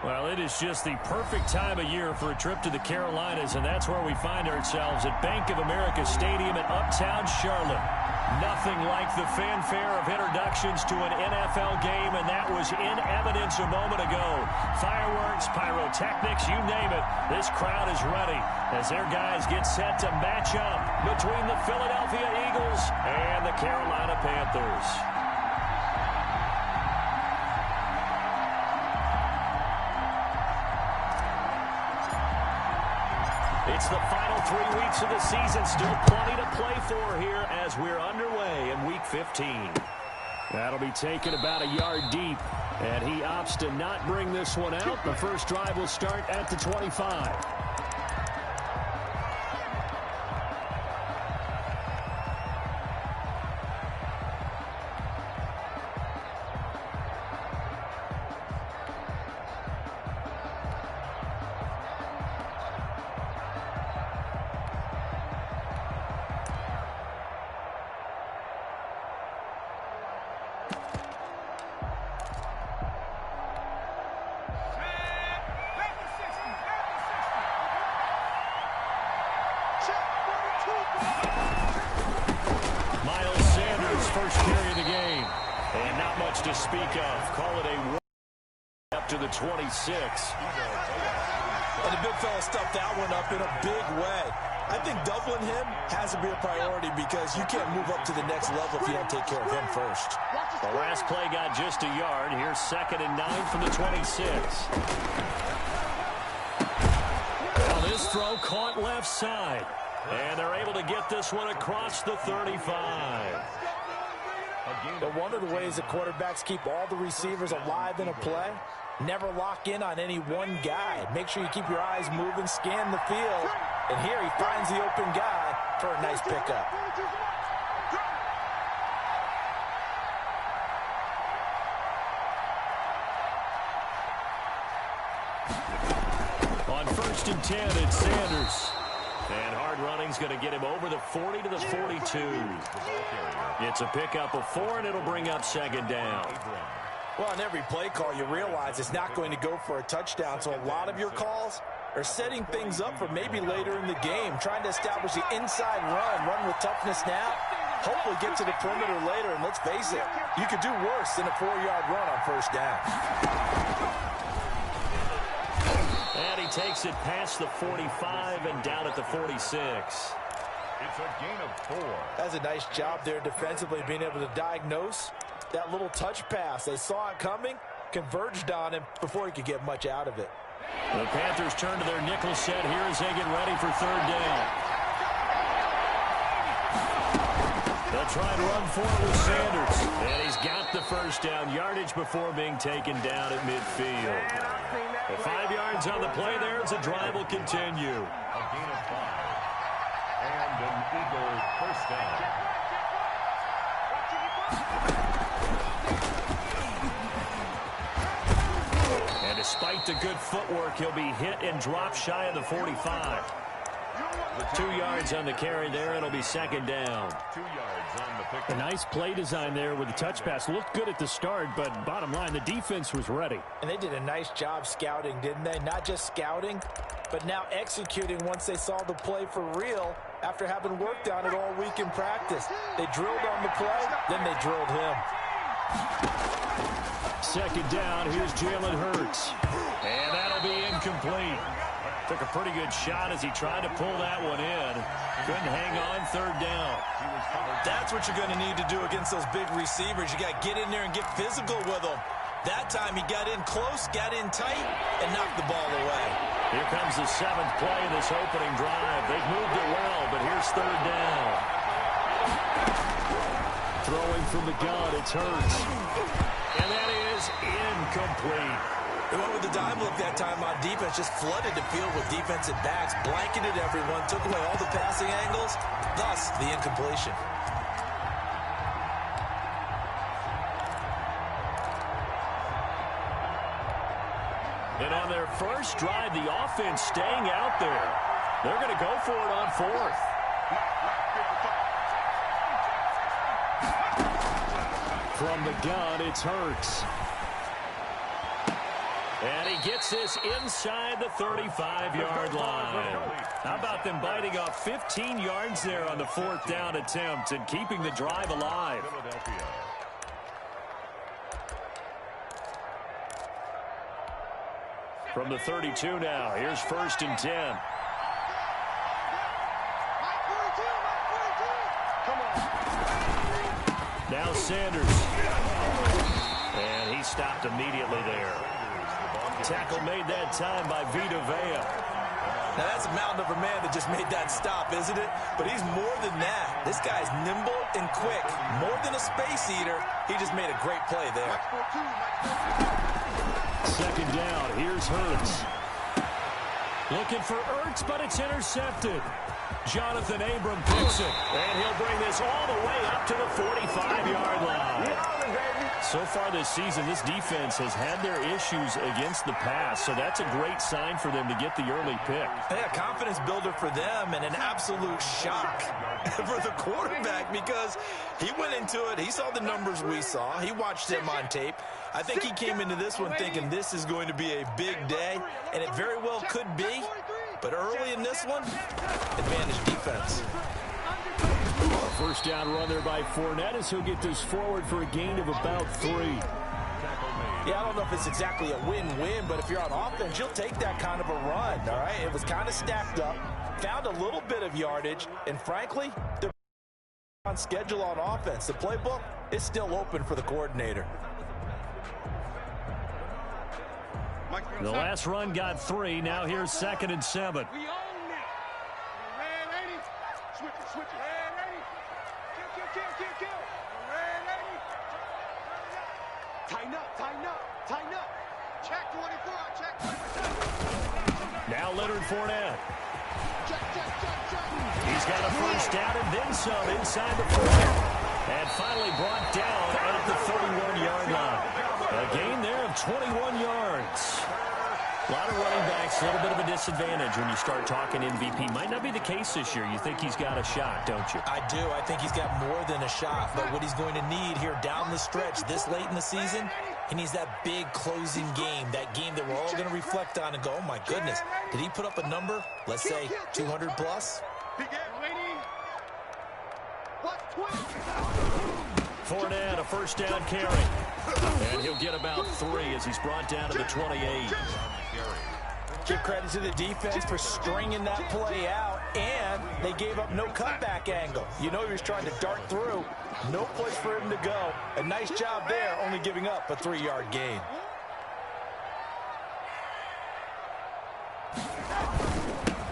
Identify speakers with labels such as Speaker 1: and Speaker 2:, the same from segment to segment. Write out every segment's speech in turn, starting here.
Speaker 1: Well, it is just the perfect time of year for a trip to the Carolinas, and that's where we find ourselves at Bank of America Stadium in Uptown Charlotte. Nothing like the fanfare of introductions to an NFL game, and that was in evidence a moment ago. Fireworks, pyrotechnics, you name it. This crowd is ready as their guys get set to match up between the Philadelphia Eagles and the Carolina Panthers. It's the final 3 weeks of the season. Still plenty to play for here as we're underway in Week 15. That'll be taken about a yard deep, and he opts to not bring this one out. The first drive will start at the 25. First carry of the game, and not much to speak of. Call it a up to the 26.
Speaker 2: And the big fella stuffed that one up in a big way. I think doubling him has to be a priority because you can't move up to the next level if you don't take care of him first.
Speaker 1: The last play got just a yard. Here's 2nd and 9 from the 26. Well, this throw caught left side, and they're able to get this one across the 35.
Speaker 2: But one of the ways that quarterbacks keep all the receivers alive in a play, never lock in on any one guy. Make sure you keep your eyes moving, scan the field. And here he finds the open guy for a nice pickup.
Speaker 1: On 1st and 10, it's Sanders. And hard running's going to get him over the 40 to the 42. It's a pickup of 4, and it'll bring up 2nd down.
Speaker 2: Well, on every play call, you realize it's not going to go for a touchdown, so a lot of your calls are setting things up for maybe later in the game, trying to establish the inside run with toughness now, hopefully get to the perimeter later, and let's face it, you could do worse than a 4-yard run on 1st down.
Speaker 1: And he takes it past the 45 and down at the 46.
Speaker 3: It's a gain of 4.
Speaker 2: That's a nice job there defensively, being able to diagnose that little touch pass. They saw it coming, converged on him before he could get much out of it.
Speaker 1: The Panthers turn to their nickel set here as they get ready for 3rd down. They'll try and run for it with Sanders. And he's got the 1st down yardage before being taken down at midfield. The 5 yards on the play there as the drive will continue.
Speaker 3: A gain of 5. And an Eagle 1st down.
Speaker 1: And despite the good footwork, he'll be hit and dropped shy of the 45. 2 yards on the carry there. It'll be 2nd down.
Speaker 3: 2 yards on the pick.
Speaker 1: A nice play design there with the touch pass. Looked good at the start, but bottom line, the defense was ready.
Speaker 2: And they did a nice job scouting, didn't they? Not just scouting, but now executing once they saw the play for real after having worked on it all week in practice. They drilled on the play, then they drilled him.
Speaker 1: 2nd down, here's Jalen Hurts. And that'll be incomplete. Took a pretty good shot as he tried to pull that one in. Couldn't hang on 3rd down.
Speaker 2: That's what you're going to need to do against those big receivers. You got to get in there and get physical with them. That time he got in close, got in tight, and knocked the ball away.
Speaker 1: Here comes the 7th play of this opening drive. They've moved it well, but here's 3rd down. Throwing from the gun, it's Hurts. And that is incomplete.
Speaker 2: They went with the dime look that time on defense, just flooded the field with defensive backs, blanketed everyone, took away all the passing angles, thus the incompletion.
Speaker 1: And on their first drive, the offense staying out there. They're going to go for it on 4th. From the gun, it's Hurts. And he gets this inside the 35-yard line. How about them biting off 15 yards there on the 4th down attempt and keeping the drive alive? From the 32 now, here's 1st and 10. Now Sanders. And he stopped immediately there. Tackle made that time by Vita Vea.
Speaker 2: Now, that's a mountain of a man that just made that stop, isn't it? But he's more than that. This guy's nimble and quick. More than a space eater, he just made a great play there.
Speaker 1: 2nd down, here's Hurts. Looking for Ertz, but it's intercepted. Jonathan Abram picks it, and he'll bring this all the way up to the 45-yard line. So far this season, this defense has had their issues against the pass, so that's a great sign for them to get the early pick.
Speaker 2: Yeah, confidence builder for them and an absolute shock for the quarterback because he went into it. He saw the numbers we saw. He watched them on tape. I think he came into this one thinking this is going to be a big day, and it very well could be. But early in this one, advantage defense.
Speaker 1: First down run there by Fournette as he'll get this forward for a gain of about 3.
Speaker 2: Yeah, I don't know if it's exactly a win-win, but if you're on offense, you'll take that kind of a run, all right? It was kind of stacked up, found a little bit of yardage, and frankly, they're on schedule on offense. The playbook is still open for the coordinator.
Speaker 1: The last run got 3. Now here's 2nd and 7. Now Leonard Fournette. He's got a first down and then some inside the 40. And finally brought down at the 31-yard line. A gain there of 21 yards. A lot of running backs, a little bit of a disadvantage when you start talking MVP. Might not be the case this year. You think he's got a shot, don't you?
Speaker 2: I do. I think he's got more than a shot. But what he's going to need here down the stretch this late in the season, he needs that big closing game, that game that we're all going to reflect on and go, oh, my goodness, did he put up a number, let's say 200 plus?
Speaker 1: Fournette, a first down carry. And he'll get about 3 as he's brought down to the 28.
Speaker 2: Give credit to the defense for stringing that play out, and they gave up no cutback angle. You know he was trying to dart through. No place for him to go. A nice job there, only giving up a 3-yard gain.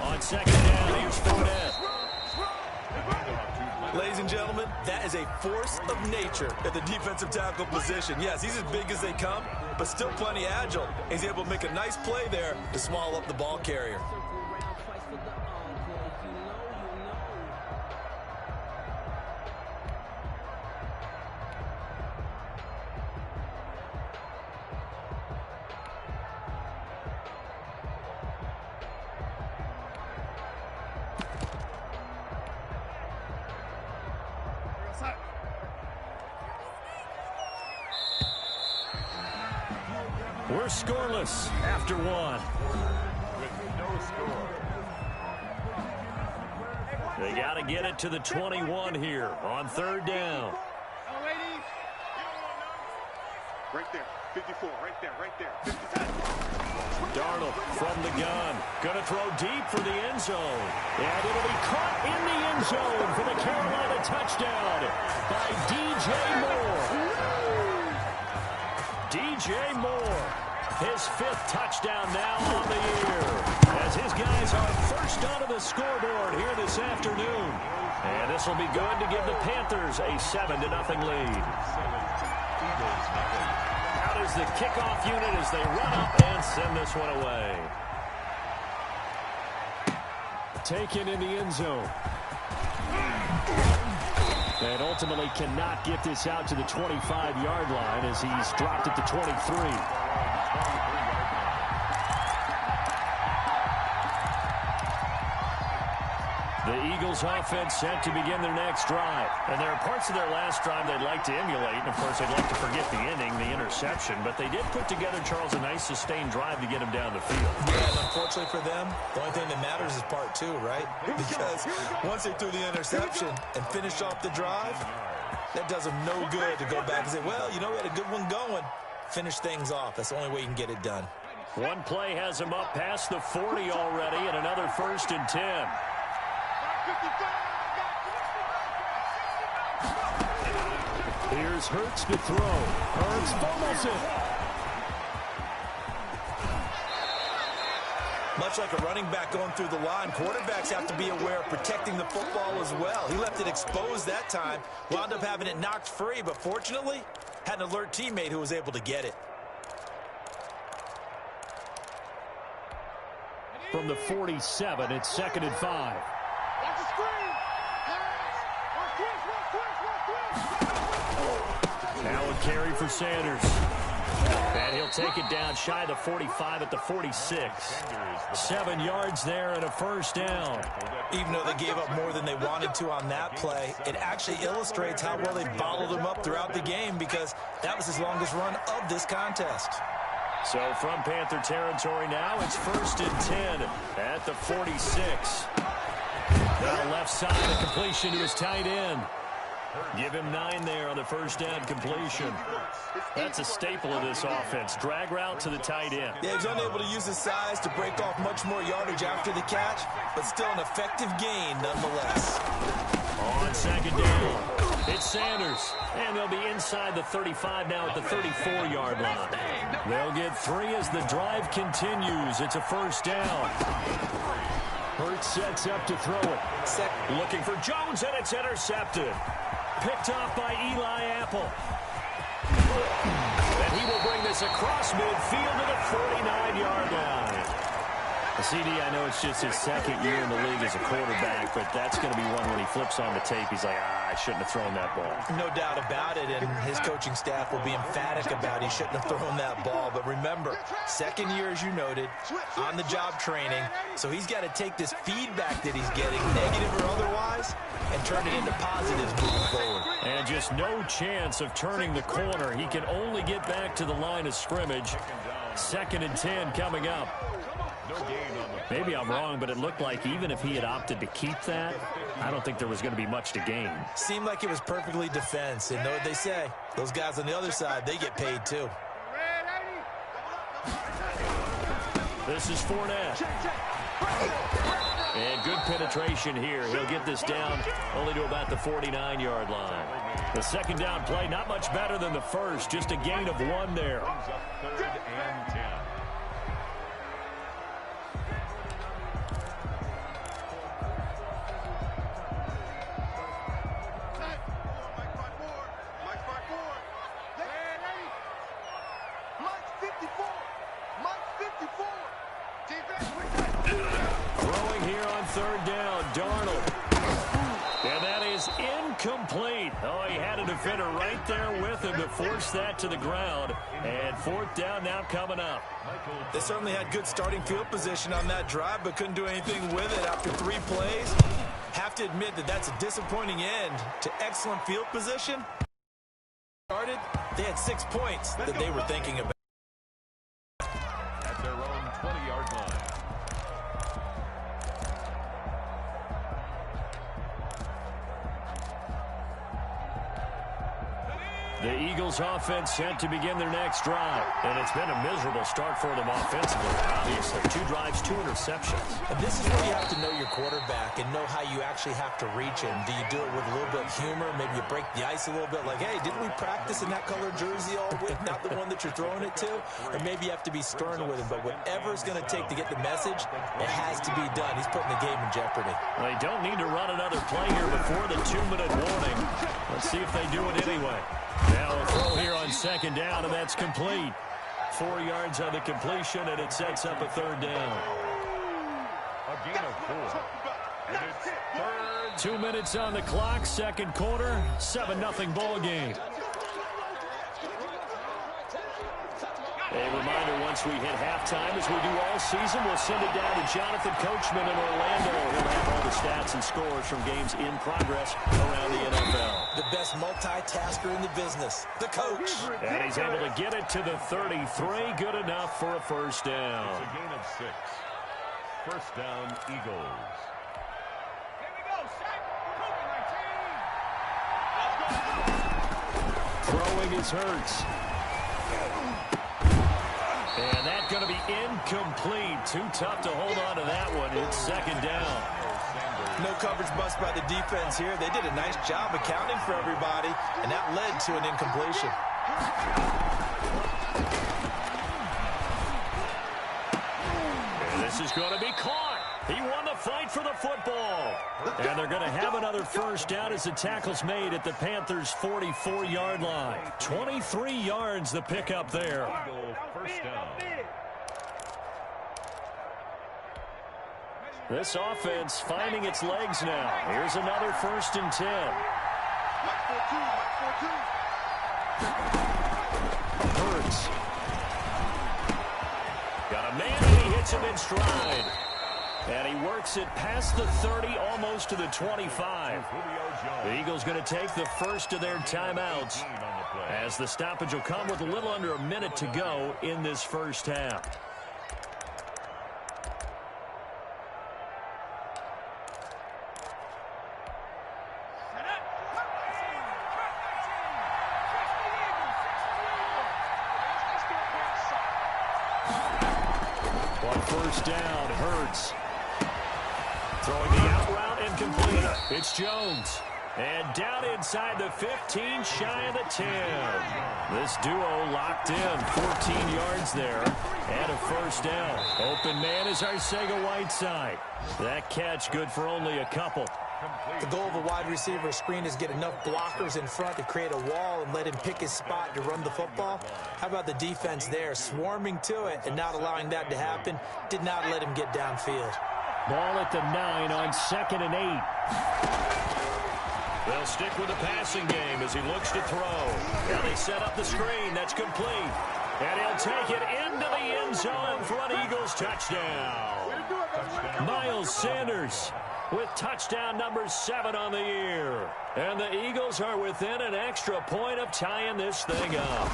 Speaker 1: On 2nd down, here's Fournette.
Speaker 2: Ladies and gentlemen, that is a force of nature at the defensive tackle position. Yes, he's as big as they come, but still plenty agile. He's able to make a nice play there to swallow up the ball carrier.
Speaker 1: We're scoreless after 1.
Speaker 3: With no score.
Speaker 1: They got to get it to the 21 here on 3rd down.
Speaker 4: Right there, 54, right there. 57.
Speaker 1: Darnold from the gun. Going to throw deep for the end zone. And it'll be caught in the end zone for the Carolina touchdown by DJ Moore. DJ Moore, his 5th touchdown now on the year, as his guys are first onto the scoreboard here this afternoon. And this will be good to give the Panthers a 7-0 lead. Out is the kickoff unit as they run up and send this one away. Taken in the end zone. And ultimately cannot get this out to the 25-yard line as he's dropped at the 23. The Eagles offense set to begin their next drive. And there are parts of their last drive they'd like to emulate. And, of course, they'd like to forget the inning, the interception. But they did put together, Charles, a nice sustained drive to get him down the field.
Speaker 2: Yeah, and unfortunately for them, the only thing that matters is part two, right? Because once they threw the interception and finished off the drive, that does them no good to go back and say, well, you know, we had a good one going. Finish things off. That's the only way you can get it done.
Speaker 1: One play has him up past the 40 already, and another 1st and 10. Here's Hurts to throw. Hurts fumbles it.
Speaker 2: Much like a running back going through the line, quarterbacks have to be aware of protecting the football as well. He left it exposed that time, wound up having it knocked free, but fortunately, had an alert teammate who was able to get it.
Speaker 1: From the 47, it's 2nd and 5. Now a carry for Sanders. And he'll take it down shy of the 45 at the 46. 7 yards there and a 1st down.
Speaker 2: Even though they gave up more than they wanted to on that play, it actually illustrates how well they bottled him up throughout the game because that was his longest run of this contest.
Speaker 1: So from Panther territory now, it's 1st and 10 at the 46. Now left side, a completion to his tight end. Give him 9 there on the 1st down completion. That's a staple of this offense. Drag route to the tight end.
Speaker 2: Yeah, he's unable to use his size to break off much more yardage after the catch, but still an effective gain nonetheless.
Speaker 1: On 2nd down, it's Sanders. And they'll be inside the 35 now at the 34-yard line. They'll get 3 as the drive continues. It's a 1st down. Hurts sets up to throw it. Looking for Jones, and it's intercepted. Picked off by Eli Apple. And he will bring this across midfield to the 49-yard line. CD, I know it's just his 2nd year in the league as a quarterback, but that's going to be one when he flips on the tape. He's like, I shouldn't have thrown that ball.
Speaker 2: No doubt about it, and his coaching staff will be emphatic about he shouldn't have thrown that ball. But remember, 2nd year, as you noted, on-the-job training, so he's got to take this feedback that he's getting, negative or otherwise, and turn it into positives moving forward.
Speaker 1: And just no chance of turning the corner. He can only get back to the line of scrimmage. 2nd and 10 coming up. Maybe I'm wrong, but it looked like even if he had opted to keep that, I don't think there was going to be much to gain.
Speaker 2: Seemed like it was perfectly defense. And know what they say? Those guys on the other side, they get paid too.
Speaker 1: This is Fournette. And good penetration here. He'll get this down only to about the 49-yard line. The 2nd down play, not much better than the first. Just a gain of 1 there.
Speaker 3: 3rd and 10.
Speaker 1: Throwing here on 3rd down, Darnold. And that is incomplete. Oh, he had a defender right there with him to force that to the ground. And 4th down now coming up.
Speaker 2: They certainly had good starting field position on that drive, but couldn't do anything with it after 3 plays. Have to admit that that's a disappointing end to excellent field position. Started, they had 6 points that they were thinking about.
Speaker 3: At their own 20-yard line.
Speaker 1: The Eagles offense set to begin their next drive. And it's been a miserable start for them offensively, obviously. 2 drives, 2 interceptions.
Speaker 2: And this is where you have to know your quarterback and know how you actually have to reach him. Do you do it with a little bit of humor? Maybe you break the ice a little bit like, hey, didn't we practice in that color jersey all week? Not the one that you're throwing it to? Or maybe you have to be stern with him. But whatever it's going to take to get the message, it has to be done. He's putting the game in jeopardy.
Speaker 1: They don't need to run another play here before the 2-minute warning. Let's see if they do it anyway. Now a throw here on 2nd down, and that's complete. 4 yards on the completion, and it sets up a 3rd down.
Speaker 3: A gain of 4. And it's 3rd.
Speaker 1: 2 minutes on the clock, 2nd quarter, 7-0 ball game. A reminder, once we hit halftime, as we do all season, we'll send it down to Jonathan Coachman in Orlando. He'll have all the stats and scores from games in progress around the NFL.
Speaker 2: The best multitasker in the business, the coach.
Speaker 1: And he's able to get it to the 33. Good enough for a first down.
Speaker 3: It's a gain of 6. First down, Eagles.
Speaker 4: Here we go, Shaq.
Speaker 1: Throwing is Hurts. And that's going to be incomplete. Too tough to hold on to that one. It's second down.
Speaker 2: No coverage bust by the defense here. They did a nice job accounting for everybody, and that led to an incompletion.
Speaker 1: And this is going to be caught. He won the fight for the football. And they're going to have another first down as the tackle's made at the Panthers' 44-yard line. 23 yards the pickup there.
Speaker 3: First down.
Speaker 1: This offense finding its legs now. Here's another 1st and 10. Hurts. Got a man and he hits him in stride. And he works it past the 30, almost to the 25. The Eagles going to take the first of their timeouts, as the stoppage will come with a little under a minute to go in this first half. On first down, Hurts. Throwing the out route incomplete. It's Jones. And down inside the 15, shy of the 10. This duo locked in, 14 yards there, and a first down. Open man is Yr2. That catch good for only a couple.
Speaker 2: The goal of a wide receiver screen is get enough blockers in front to create a wall and let him pick his spot to run the football. How about the defense there, swarming to it and not allowing that to happen? Did not let him get downfield.
Speaker 1: Ball at the 9 on 2nd and 8. They'll stick with the passing game as he looks to throw. Now they set up the screen. That's complete. And he'll take it into the end zone for an Eagles touchdown. Miles Sanders with touchdown number 7 on the year. And the Eagles are within an extra point of tying this thing up.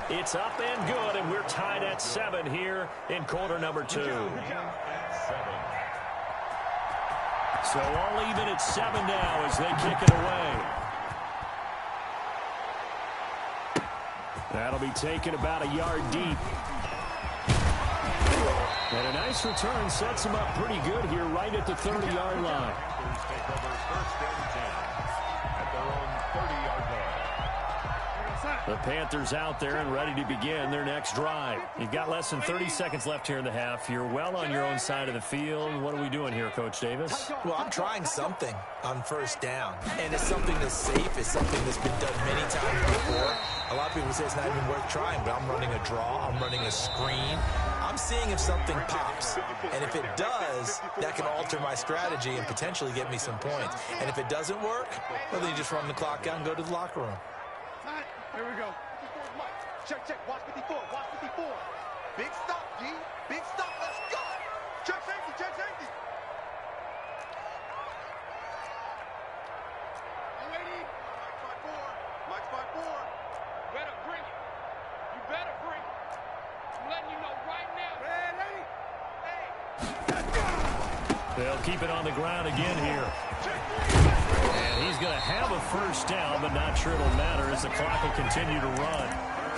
Speaker 1: It's up and good, and we're tied at 7 here in quarter number 2. So all even at 7 now as they kick it away. That'll be taken about a yard deep. And a nice return sets them up pretty good here right at the 30-yard line. The Panthers out there and ready to begin their next drive. You've got less than 30 seconds left here in the half. You're well on your own side of the field. What are we doing here, Coach Davis?
Speaker 2: Well, I'm trying something on first down. And it's something that's safe. It's something that's been done many times before. A lot of people say it's not even worth trying, but I'm running a draw. I'm running a screen. I'm seeing if something pops. And if it does, that can alter my strategy and potentially get me some points. And if it doesn't work, well, then you just run the clock out and go to the locker room.
Speaker 4: Here we go. Check, check. Watch 54. Watch 54. Big stop, D. Big stop. Let's go. Check safety. Check safety. Lady. Max 5-4. You better bring it. You better bring it. I'm letting you know right now. Hey.
Speaker 1: They'll keep it on the ground again here. And he's going to have a first down, but not sure it'll matter as the clock will continue to run.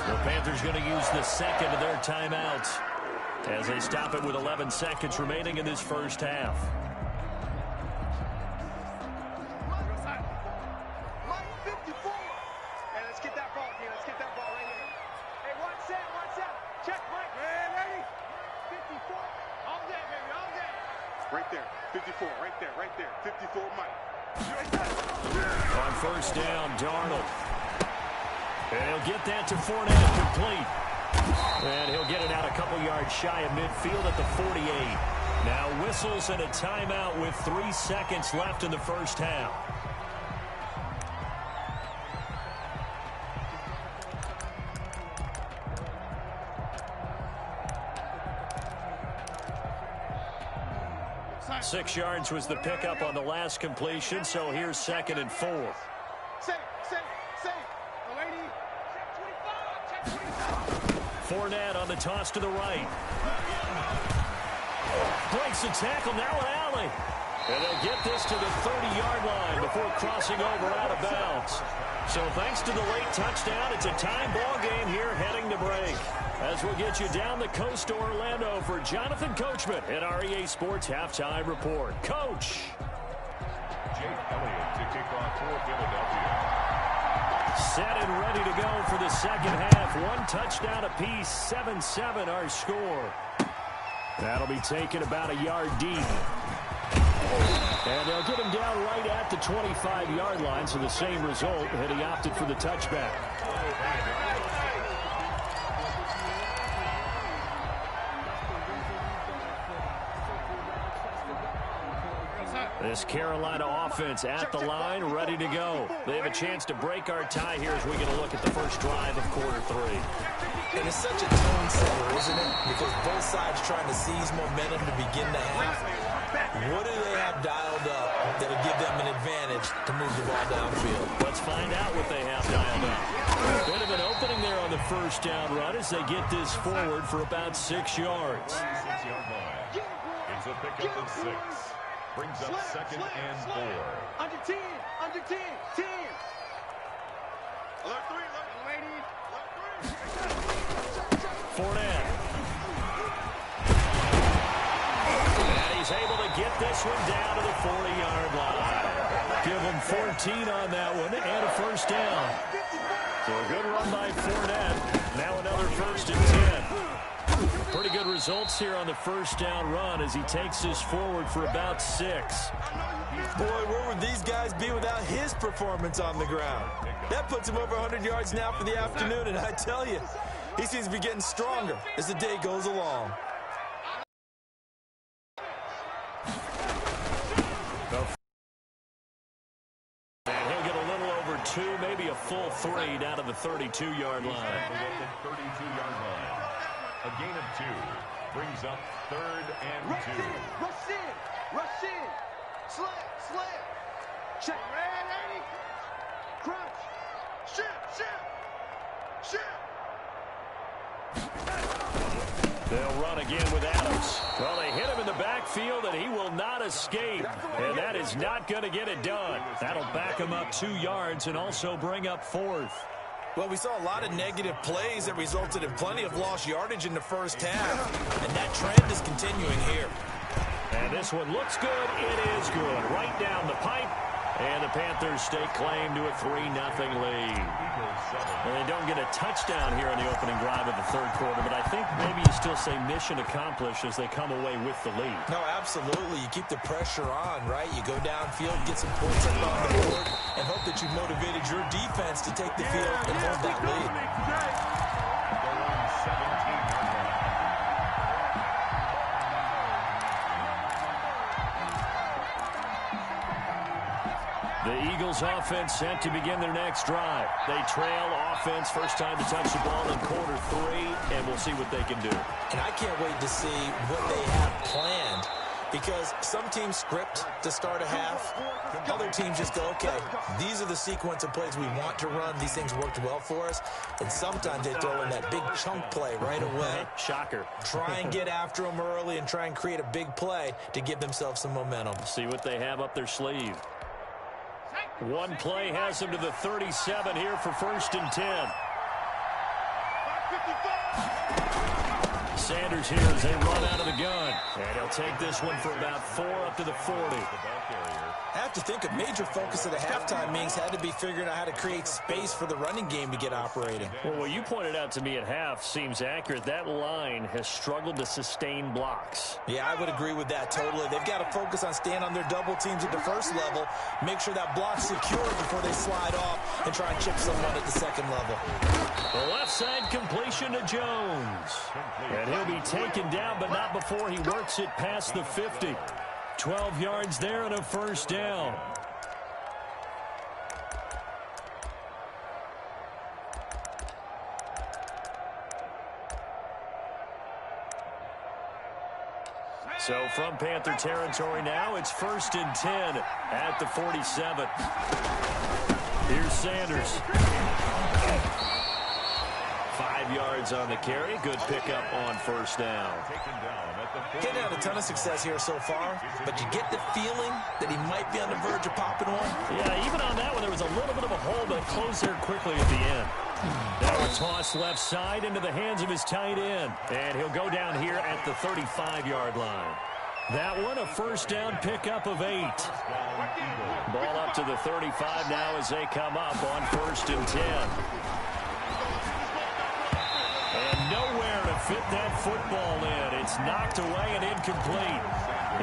Speaker 1: The Panthers going to use the second of their timeouts as they stop it with 11 seconds remaining in this first half.
Speaker 4: Mike 54. Hey, let's get that ball here. Let's get that ball right here. Hey, one set. Check, Mike. Hey, lady. 54. All day, baby. All day. Right there. 54. Right there. 54, Mike.
Speaker 1: On first down, Darnold. And he'll get that to Fournette, complete. And he'll get it out a couple yards shy of midfield at the 48. Now whistles and a timeout with 3 seconds left in the first half. 6 yards was the pickup on the last completion, so here's 2nd and 4.
Speaker 4: Safe. Lady. Check 25.
Speaker 1: Fournette on the toss to the right. Breaks the tackle, now an alley. And they'll get this to the 30-yard line before crossing over out of bounds. So thanks to the late touchdown, it's a tie ball game here heading to break. As we'll get you down the coast to Orlando for Jonathan Coachman at our EA Sports Halftime Report. Coach.
Speaker 3: Jake Elliott to kick off for Philadelphia.
Speaker 1: Set and ready to go for the second half. 1 touchdown apiece, 7-7 our score. That'll be taken about a yard deep. And they'll get him down right at the 25-yard line, so the same result, and he opted for the touchback. This Carolina offense at the line, ready to go. They have a chance to break our tie here as we get a look at the first drive of quarter 3.
Speaker 2: And it's such a tone setter, isn't it? Because both sides trying to seize momentum to begin the half. What do they have dialed up that'll give them an advantage to move the ball downfield?
Speaker 1: Let's find out what they have dialed up. A bit of an opening there on the first down run as they get this forward for about 6 yards.
Speaker 3: 6-yard line. It's a pickup of 6. Brings up 2nd and 4.
Speaker 4: Under 10. 10. Alert 3, lady. Alert 3.
Speaker 1: Fournette. And he's able to get this one down to the 40-yard line. Give him 14 on that one and a first down. So a good run by Fournette. Now another 1st and 10. Pretty good results here on the first down run as he takes this forward for about 6.
Speaker 2: Boy, where would these guys be without his performance on the ground? That puts him over 100 yards now for the afternoon, and I tell you, he seems to be getting stronger as the day goes along.
Speaker 1: And he'll get a little over 2, maybe a full 3 down to the 32-yard line.
Speaker 3: 32-yard line. A gain of 2 brings up 3rd and 2.
Speaker 4: Rush in. Slam. Check. Ready. Crunch. Ship.
Speaker 1: They'll run again with Adams. Well, they hit him in the backfield, and he will not escape. And that is not going to get it done. That'll back him up 2 yards and also bring up 4th.
Speaker 2: Well, we saw a lot of negative plays that resulted in plenty of lost yardage in the first half, and that trend is continuing here.
Speaker 1: And this one looks good. It is good. Right down the pipe. And the Panthers stake claim to a 3-0 lead. And they don't get a touchdown here in the opening drive of the third quarter, but I think maybe you still say mission accomplished as they come away with the lead.
Speaker 2: No, absolutely. You keep the pressure on, right? You go downfield, get some points up on the board, and hope that you've motivated your defense to take the field and hold that lead.
Speaker 1: The Eagles offense set to begin their next drive. They trail offense, first time to touch the ball in quarter 3, and we'll see what they can do.
Speaker 2: And I can't wait to see what they have planned, because some teams script to start a half. Other teams just go, okay, these are the sequence of plays we want to run. These things worked well for us. And sometimes they throw in that big chunk play right away.
Speaker 1: Shocker.
Speaker 2: Try and get after them early and try and create a big play to give themselves some momentum.
Speaker 1: See what they have up their sleeve. One play has them to the 37 here for 1st and 10. Sanders here as they run out of the gun. And he'll take this one for about 4 up to the 40.
Speaker 2: I have to think a major focus of the halftime meetings had to be figuring out how to create space for the running game to get operating.
Speaker 1: Well, what you pointed out to me at half seems accurate. That line has struggled to sustain blocks.
Speaker 2: Yeah, I would agree with that totally. They've got to focus on staying on their double teams at the first level, make sure that block's secure before they slide off and try and chip someone at the second level.
Speaker 1: The left side completion to Jones. And he'll be taken down, but not before he works it past the 50. 12 yards there and a first down. So from Panther territory now, it's 1st and 10 at the 47. Here's Sanders. 5 yards on the carry. Good pickup on 1st down.
Speaker 2: Getting out a ton of success here so far, but you get the feeling that he might be on the verge of popping one.
Speaker 1: Yeah, even on that one, there was a little bit of a hole, but it closed there quickly at the end. Now a toss left side into the hands of his tight end. And he'll go down here at the 35-yard line. That one, a 1st down pickup of 8. Ball up to the 35 now as they come up on 1st and 10. And nowhere to fit that football in. It's knocked away and incomplete.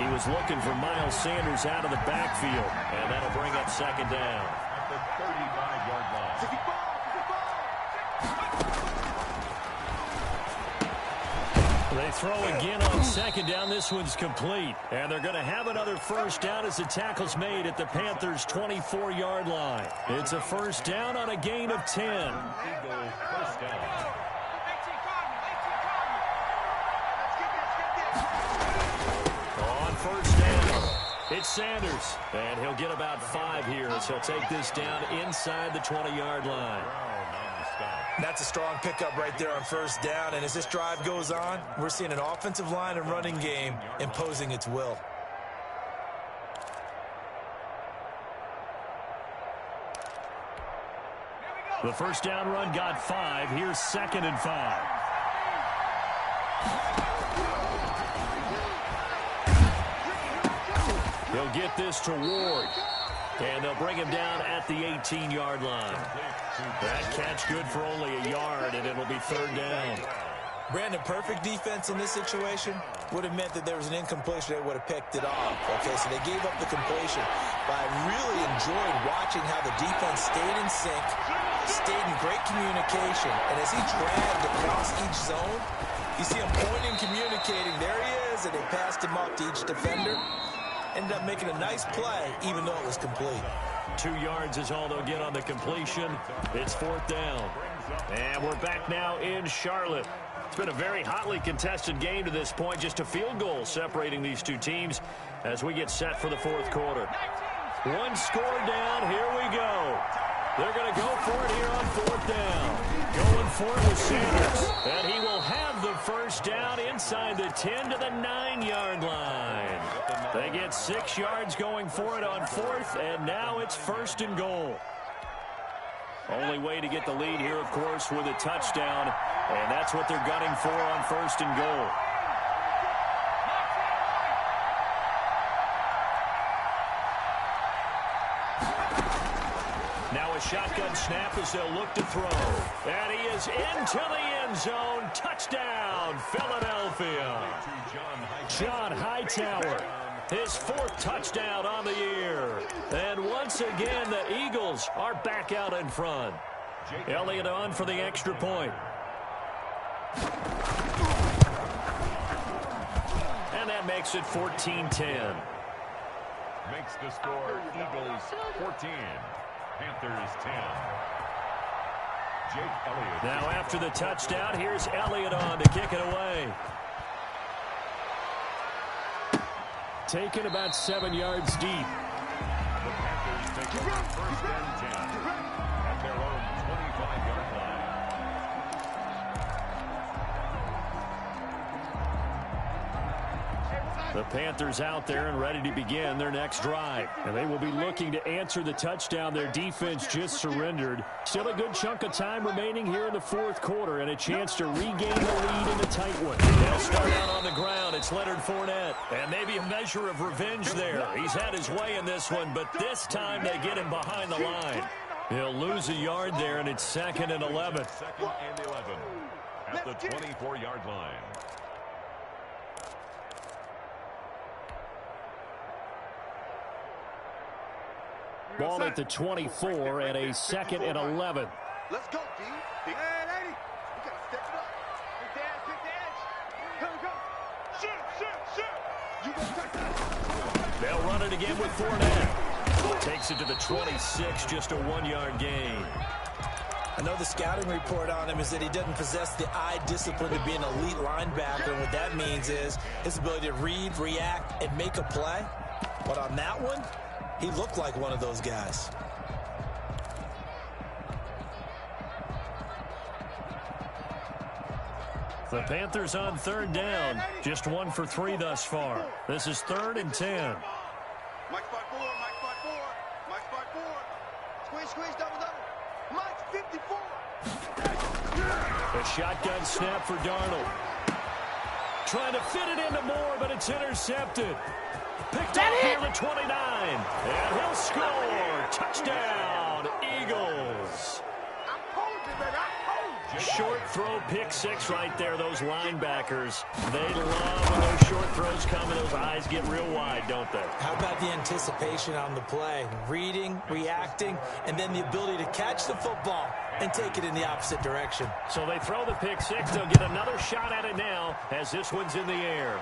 Speaker 1: He was looking for Miles Sanders out of the backfield. And that'll bring up 2nd down.
Speaker 3: At the 35-yard line.
Speaker 1: They throw again on 2nd down. This one's complete. And they're going to have another 1st down as the tackle's made at the Panthers' 24-yard line. It's a 1st down on a gain of 10.
Speaker 3: First down.
Speaker 1: On 1st down, it's Sanders. And he'll get about 5 here as he'll take this down inside the 20-yard line.
Speaker 2: That's a strong pickup right there on 1st down, and as this drive goes on, we're seeing an offensive line and running game imposing its will.
Speaker 1: The 1st down run got 5. Here's 2nd and 5. He'll get this to Ward. And they'll bring him down at the 18-yard line. That catch good for only a yard, and it'll be 3rd down.
Speaker 2: Brandon, perfect defense in this situation would have meant that there was an incompletion. They would have picked it off. Okay, so they gave up the completion. But I really enjoyed watching how the defense stayed in sync, stayed in great communication. And as he dragged across each zone, you see him pointing, communicating. There he is, and they passed him up to each defender. Ended up making a nice play, even though it was complete.
Speaker 1: 2 yards is all they'll get on the completion. It's 4th down. And we're back now in Charlotte. It's been a very hotly contested game to this point. Just a field goal separating these two teams as we get set for the 4th quarter. 1 score down. Here we go. They're going to go for it here on 4th down. Going for it with Sanders. And he will have the 1st down inside the 10 to the 9-yard line. They get 6 yards going for it on 4th, and now it's 1st and goal. Only way to get the lead here, of course, with a touchdown, and that's what they're gunning for on 1st and goal. Now a shotgun snap as they'll look to throw. And he is into the end zone. Touchdown, Philadelphia. John Hightower, his 4th touchdown on the year. And once again, the Eagles are back out in front. Elliott on for the extra point. And that makes it 14-10.
Speaker 3: Makes the score Eagles 14. Panthers 10. Jake Elliott.
Speaker 1: Now after the touchdown, here's Elliott on to kick it away. Taken about 7 yards deep.
Speaker 3: The Panthers take over 1st and 10 at their own 25-yard line.
Speaker 1: The Panthers out there and ready to begin their next drive. And they will be looking to answer the touchdown their defense just surrendered. Still a good chunk of time remaining here in the 4th quarter and a chance to regain the lead in a tight one. They'll start out on the ground. It's Leonard Fournette. And maybe a measure of revenge there. He's had his way in this one, but this time they get him behind the line. He'll lose a yard there, and it's 2nd and 11.
Speaker 3: 2nd and 11 at the 24-yard line.
Speaker 1: Ball at the 24 and a 2nd and 11.
Speaker 4: Let's go, D. Hey, lady. We got to step it up. Pick the edge. Come, come. Shoot. You go touch that.
Speaker 1: They'll run it again with Fournette. Takes it to the 26, just a 1-yard gain.
Speaker 2: I know the scouting report on him is that he doesn't possess the eye discipline to be an elite linebacker. And what that means is his ability to read, react, and make a play. But on that one, he looked like one of those guys.
Speaker 1: The Panthers on third down. Just 1 for 3 thus far. This is 3rd and 10.
Speaker 4: Mike spot 4, Mike spot 4, Mike spot 4. Squeeze, squeeze, double, double. Mike 54.
Speaker 1: A shotgun snap for Darnold. Trying to fit it into Moore, but it's intercepted. Picked off here at 29. And he'll score. Touchdown, Eagles. Short throw, pick 6 right there. Those linebackers, they love when those short throws come and those eyes get real wide, don't they?
Speaker 2: How about the anticipation on the play? Reading, reacting, and then the ability to catch the football and take it in the opposite direction.
Speaker 1: So they throw the pick 6. They'll get another shot at it now as this one's in the air.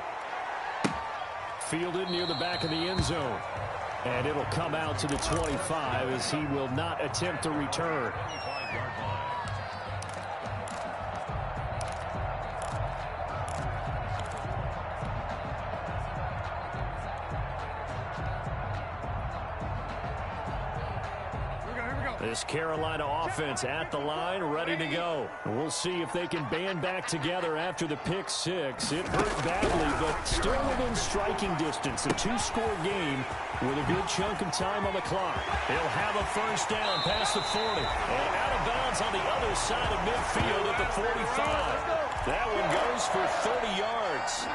Speaker 1: Fielded near the back of the end zone. And it'll come out to the 25 as he will not attempt to return. This Carolina offense at the line, ready to go. We'll see if they can band back together after the pick 6. It hurt badly, but still within striking distance. A 2-score game with a good chunk of time on the clock. He'll have a first down past the 40. And out of bounds on the other side of midfield at the 45. That one goes for 30 yards.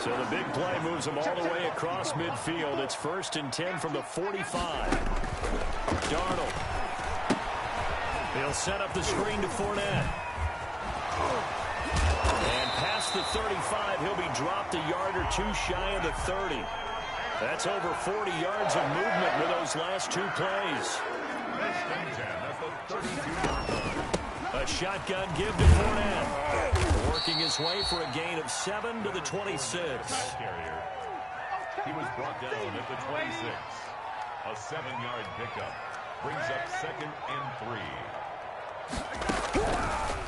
Speaker 1: So the big play moves them all the way across midfield. It's 1st and 10 from the 45. Darnold. He'll set up the screen to Fournette. And past the 35, he'll be dropped a yard or 2 shy of the 30. That's over 40 yards of movement with those last 2 plays. A shotgun give to Fournette. Working his way for a gain of 7 to the 26.
Speaker 3: He was brought down at the 26. A 7-yard pickup brings up 2nd and 3.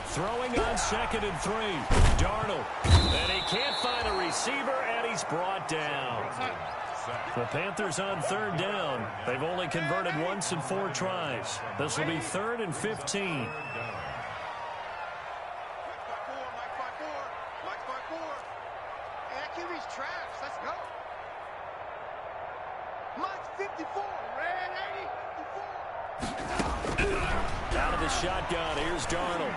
Speaker 1: Throwing on 2nd and 3. Darnold. And he can't find a receiver, and he's brought down. The Panthers on 3rd down. They've only converted once in 4 tries. This will be 3rd and 15. Out of the shotgun, here's Darnold.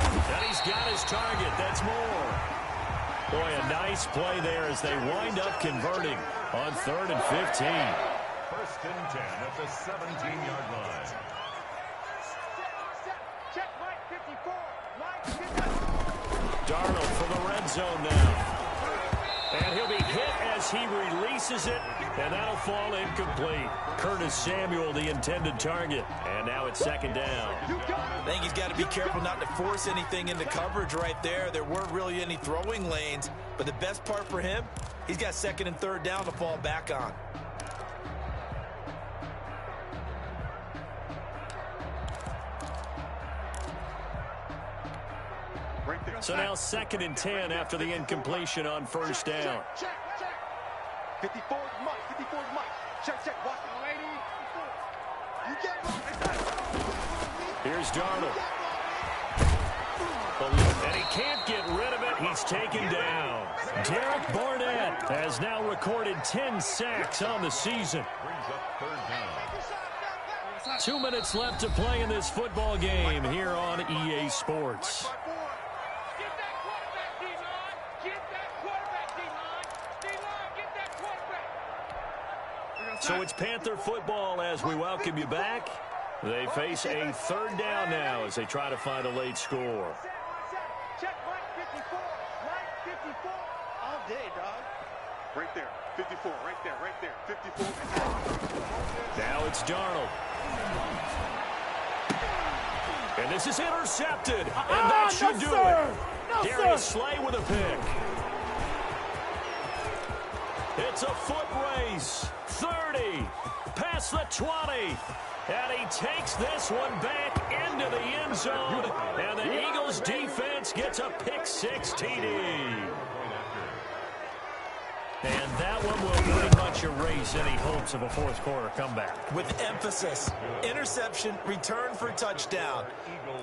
Speaker 1: And he's got his target. That's Moore. Boy, a nice play there as they wind up converting on 3rd and 15.
Speaker 3: 1st and 10 at the 17-yard line.
Speaker 4: Check Mike 54.
Speaker 1: Darnold for the red zone now. And he'll be hit as he releases it, and that'll fall incomplete. Curtis Samuel, the intended target. And now it's 2nd down.
Speaker 2: I think he's got to be careful not to force anything into coverage right there. There weren't really any throwing lanes, but the best part for him, he's got 2nd and 3rd down to fall back on.
Speaker 1: So now 2nd and 10 after the incompletion on 1st down.
Speaker 4: Check. 54 is Mike. 54 is Mike. Check. Watch the lady. You get Mike.
Speaker 1: Here's Darnold. And he can't get rid of it. He's taken down. Derek Barnett has now recorded 10 sacks on the season.
Speaker 3: Brings up 3rd down.
Speaker 1: 2 minutes left to play in this football game here on EA Sports. So it's Panther football as we welcome you back. They face a 3rd down now as they try to find a late score.
Speaker 4: Check Mike 54. Mike 54. All day, dog. Right there. 54. Right there. 54.
Speaker 1: Now it's Darnold. And this is intercepted. And that should do it. Darius Slay with a pick. It's a foot race. 30. Past the 20. And he takes this one back into the end zone. And the Eagles defense gets a pick-6 TD. And that one will pretty much erase any hopes of a fourth quarter comeback.
Speaker 2: With emphasis, interception, return for touchdown.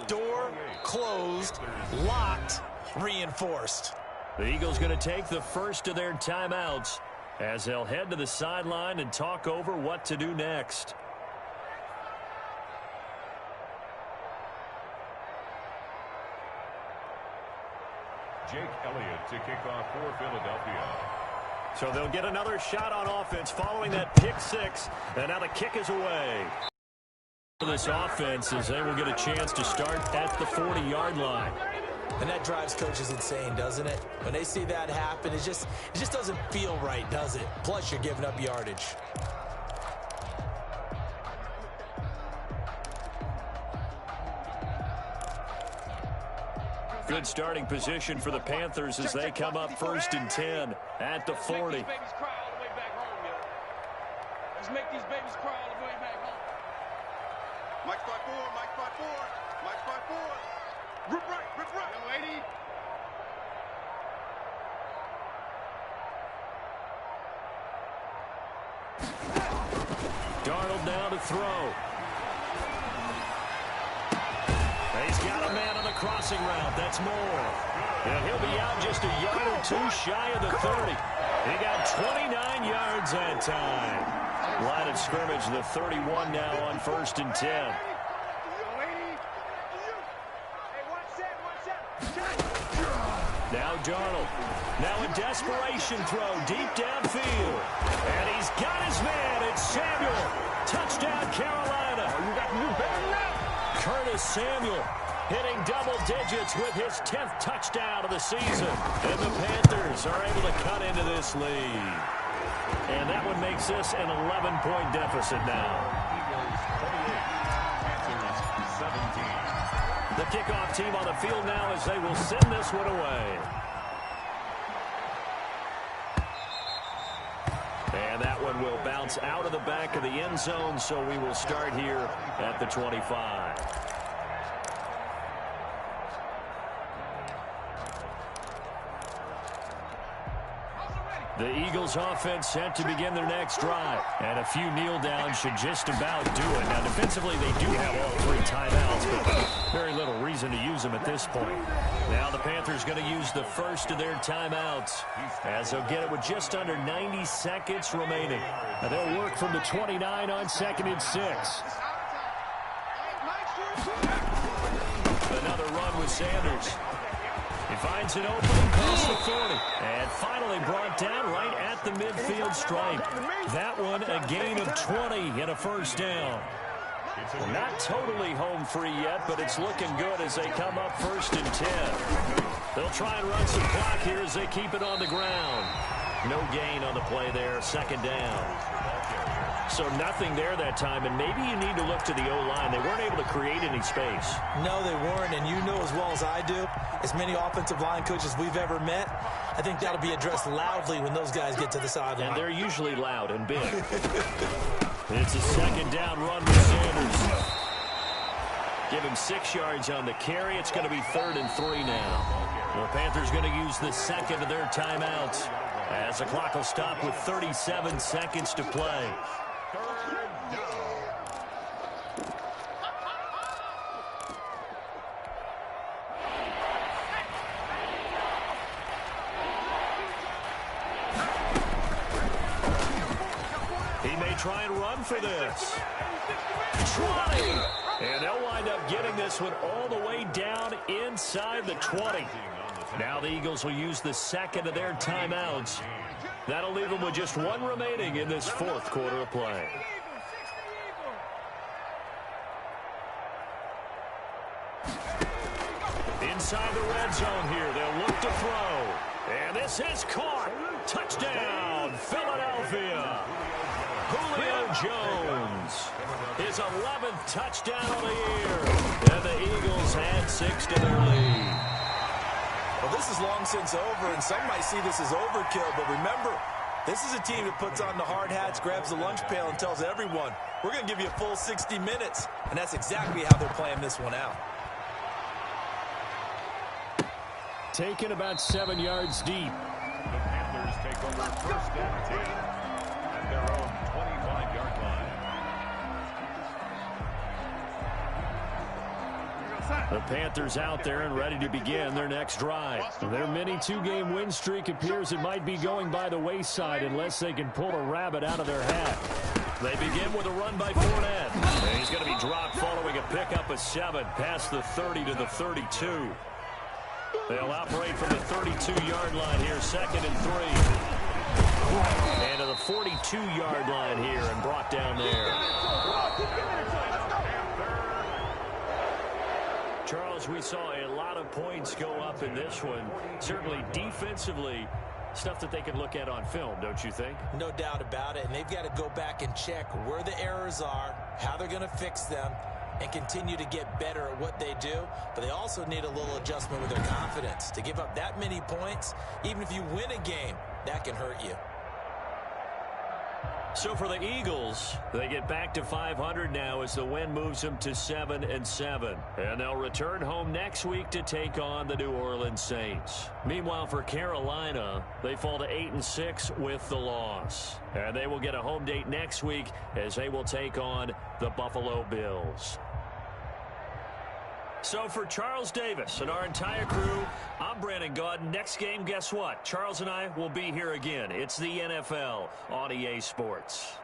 Speaker 2: Door closed, locked, reinforced.
Speaker 1: The Eagles going to take the first of their timeouts as they'll head to the sideline and talk over what to do next.
Speaker 3: Jake Elliott to kick off for Philadelphia.
Speaker 1: So they'll get another shot on offense following that pick-6, and now the kick is away. This offense is they will get a chance to start at the 40-yard line.
Speaker 2: And that drives coaches insane, doesn't it? When they see that happen, it just doesn't feel right, does it? Plus, you're giving up yardage.
Speaker 1: Good starting position for the Panthers as they come up 1st and 10 at the 40.
Speaker 4: Let's make these babies cry all the way back home. Mike 5-4, Mike 5-4, Mike 5-4. Rip right, young lady.
Speaker 1: Darnold now to throw. He's got a man on the crossing route. That's Moore. And he'll be out just a yard or two shy of the 30. He got 29 yards that time. Line of scrimmage, the 31 now on 1st and 10. Now Darnold. Now a desperation throw deep downfield. And he's got his man. It's Samuel. Touchdown, Carolina.
Speaker 4: You got to do better than that.
Speaker 1: Curtis Samuel hitting double digits with his 10th touchdown of the season. And the Panthers are able to cut into this lead. And that one makes this an 11-point deficit now. The kickoff team on the field now as they will send this one away. And that one will bounce out of the back of the end zone, so we will start here at the 25. The Eagles offense set to begin their next drive. And a few kneel downs should just about do it. Now, defensively, they do have all 3 timeouts, but very little reason to use them at this point. Now the Panthers going to use the first of their timeouts as they'll get it with just under 90 seconds remaining. Now they'll work from the 29 on 2nd and 6. Another run with Sanders. He finds an opening across the 40. And finally brought down right at the midfield stripe. That one a gain of 20 and a first down. Not totally home free yet, but it's looking good as they come up 1st and 10. They'll try and run some clock here as they keep it on the ground. No gain on the play there, 2nd down. So nothing there that time, and maybe you need to look to the O-line. They weren't able to create any space.
Speaker 2: No, they weren't, and you know as well as I do, as many offensive line coaches we've ever met, I think that'll be addressed loudly when those guys get to the sideline.
Speaker 1: And they're usually loud and big. It's a 2nd down run with Sanders. Give him 6 yards on the carry. It's going to be 3rd and 3 now. The Panthers going to use the second of their timeouts as the clock will stop with 37 seconds to play. He may try and run for this. Trying. And they'll wind up getting this one all the way down inside the 20. Now the Eagles will use the second of their timeouts. That'll leave them with just 1 remaining in this 4th quarter of play. Inside the red zone here, they'll look to throw. And this is caught. Touchdown, Philadelphia. Julio Jones. His 11th touchdown of the year. And the Eagles add 6 to their lead.
Speaker 2: Well, this is long since over, and some might see this as overkill, but remember, This is a team that puts on the hard hats, grabs the lunch pail, and tells everyone, we're going to give you a full 60 minutes. And that's exactly how they're playing this one out.
Speaker 1: Taken about 7 yards deep.
Speaker 3: The Panthers take over first and 10 at their own 25-yard line.
Speaker 1: The Panthers out there and ready to begin their next drive. Their mini two-game win streak appears it might be going by the wayside unless they can pull a rabbit out of their hat. They begin with a run by Fournette. And he's going to be dropped following a pickup of 7 past the 30 to the 32. They'll operate from the 32-yard line here, 2nd and 3. And to the 42-yard line here and brought down there. Charles, we saw a lot of points go up in this one. Certainly defensively, stuff that they can look at on film, don't you think?
Speaker 2: No doubt about it. And they've got to go back and check where the errors are, how they're going to fix them, and continue to get better at what they do. But they also need a little adjustment with their confidence. To give up that many points, even if you win a game, that can hurt you.
Speaker 1: So for the Eagles, they get back to 500 now as the win moves them to 7-7. And they'll return home next week to take on the New Orleans Saints. Meanwhile, for Carolina, they fall to 8-6 with the loss. And they will get a home date next week as they will take on the Buffalo Bills. So for Charles Davis and our entire crew, I'm Brandon Gaudin. Next game, guess what? Charles and I will be here again. It's the NFL on EA Sports.